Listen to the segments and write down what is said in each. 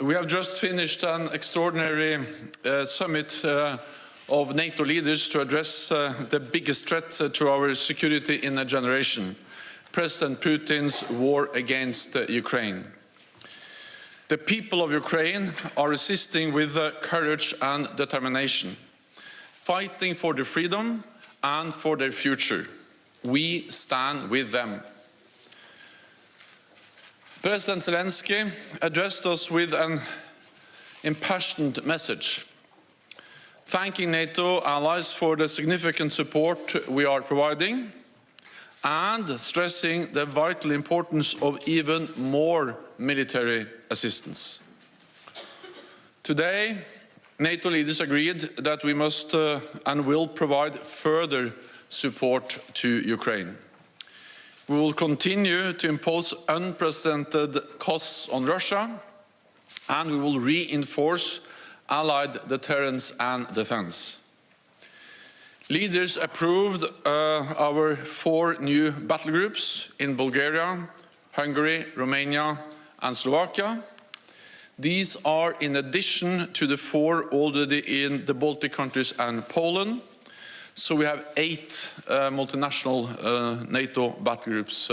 We have just finished an extraordinary summit of NATO leaders to address the biggest threat to our security in a generation, President Putin's war against Ukraine. The people of Ukraine are resisting with courage and determination, fighting for their freedom and for their future. We stand with them. President Zelensky addressed us with an impassioned message, thanking NATO allies for the significant support we are providing and stressing the vital importance of even more military assistance. Today, NATO leaders agreed that we must and will provide further support to Ukraine. We will continue to impose unprecedented costs on Russia, and we will reinforce allied deterrence and defense. Leaders approved our 4 new battle groups in Bulgaria, Hungary, Romania, and Slovakia. These are in addition to the 4 already in the Baltic countries and Poland. So we have 8 multinational NATO battle groups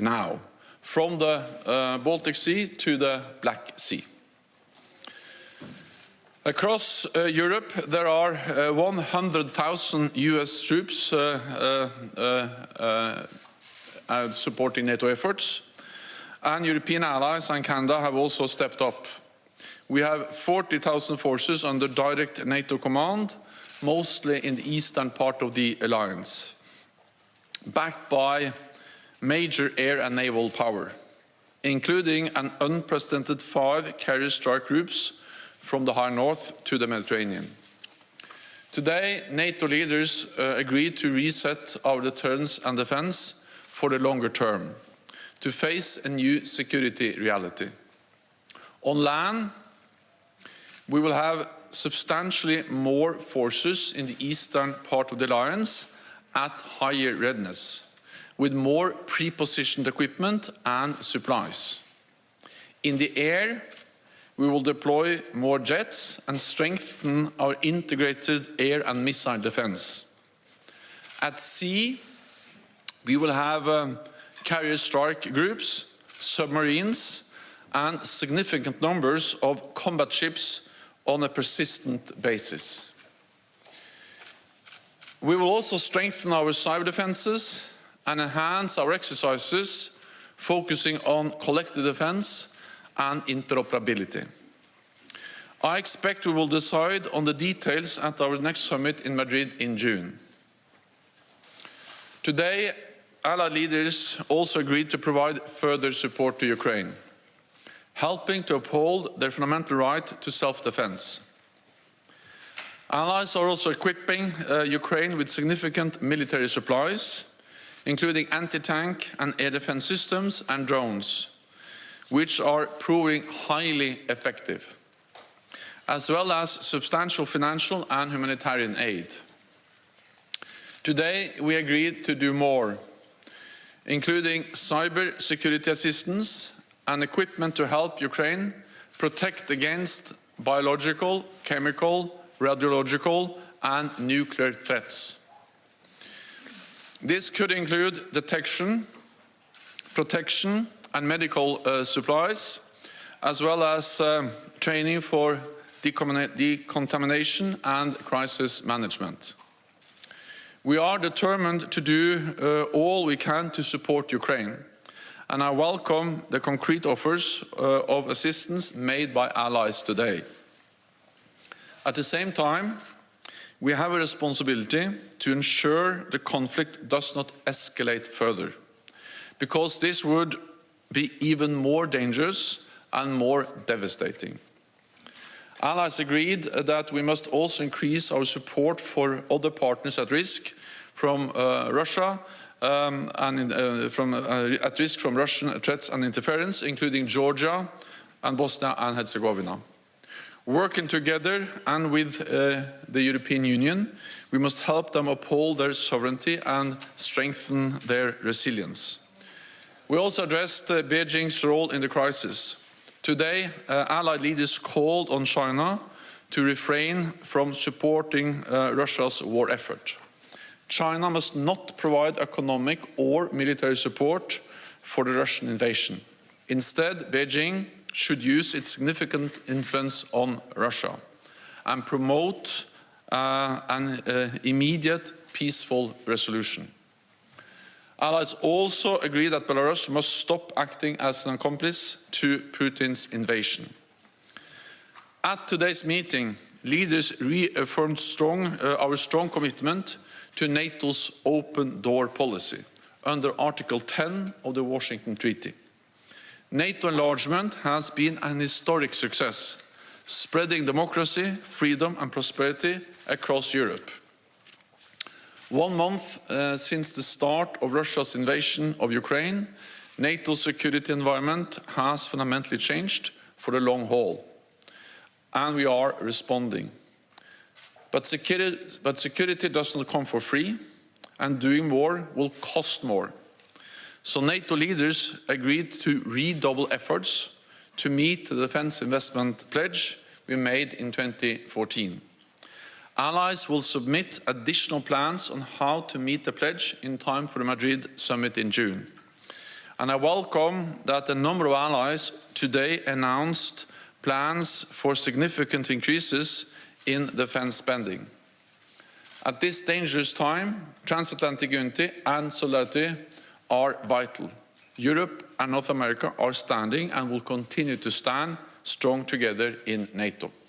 now, from the Baltic Sea to the Black Sea. Across Europe, there are 100,000 US troops supporting NATO efforts, and European allies and Canada have also stepped up. We have 40,000 forces under direct NATO command, mostly in the eastern part of the alliance, backed by major air and naval power, including an unprecedented 5 carrier strike groups from the high north to the Mediterranean. Today, NATO leaders agreed to reset our deterrence and defense for the longer term, to face a new security reality. On land, we will have substantially more forces in the eastern part of the alliance at higher readiness, with more pre-positioned equipment and supplies. In the air, we will deploy more jets and strengthen our integrated air and missile defense. At sea, we will have carrier strike groups, submarines, and significant numbers of combat ships on a persistent basis. We will also strengthen our cyber defenses and enhance our exercises, focusing on collective defense and interoperability. I expect we will decide on the details at our next summit in Madrid in June. Today, Allied leaders also agreed to provide further support to Ukraine, helping to uphold their fundamental right to self-defense. Allies are also equipping Ukraine with significant military supplies, including anti-tank and air defense systems and drones, which are proving highly effective, as well as substantial financial and humanitarian aid. Today, we agreed to do more, including cyber security assistance and equipment to help Ukraine protect against biological, chemical, radiological, and nuclear threats. This could include detection, protection, and medical supplies, as well as training for decontamination and crisis management. We are determined to do all we can to support Ukraine, and I welcome the concrete offers of assistance made by allies today. At the same time, we have a responsibility to ensure the conflict does not escalate further, because this would be even more dangerous and more devastating. Allies agreed that we must also increase our support for other partners at risk from Russia, at risk from Russian threats and interference, including Georgia and Bosnia and Herzegovina. Working together and with the European Union, we must help them uphold their sovereignty and strengthen their resilience. We also addressed Beijing's role in the crisis, Today, Allied leaders called on China to refrain from supporting Russia's war effort. China must not provide economic or military support for the Russian invasion. Instead, Beijing should use its significant influence on Russia and promote an immediate peaceful resolution. Allies also agree that Belarus must stop acting as an accomplice to Putin's invasion. At today's meeting, leaders reaffirmed our strong commitment to NATO's open door policy under Article 10 of the Washington Treaty. NATO enlargement has been an historic success, spreading democracy, freedom and prosperity across Europe. 1 month since the start of Russia's invasion of Ukraine, NATO's security environment has fundamentally changed for the long haul, and we are responding. But security does not come for free, and doing more will cost more. So NATO leaders agreed to redouble efforts to meet the defense investment pledge we made in 2014. Allies will submit additional plans on how to meet the pledge in time for the Madrid summit in June. And I welcome that a number of allies today announced plans for significant increases in defense spending. At this dangerous time, transatlantic unity and solidarity are vital. Europe and North America are standing and will continue to stand strong together in NATO.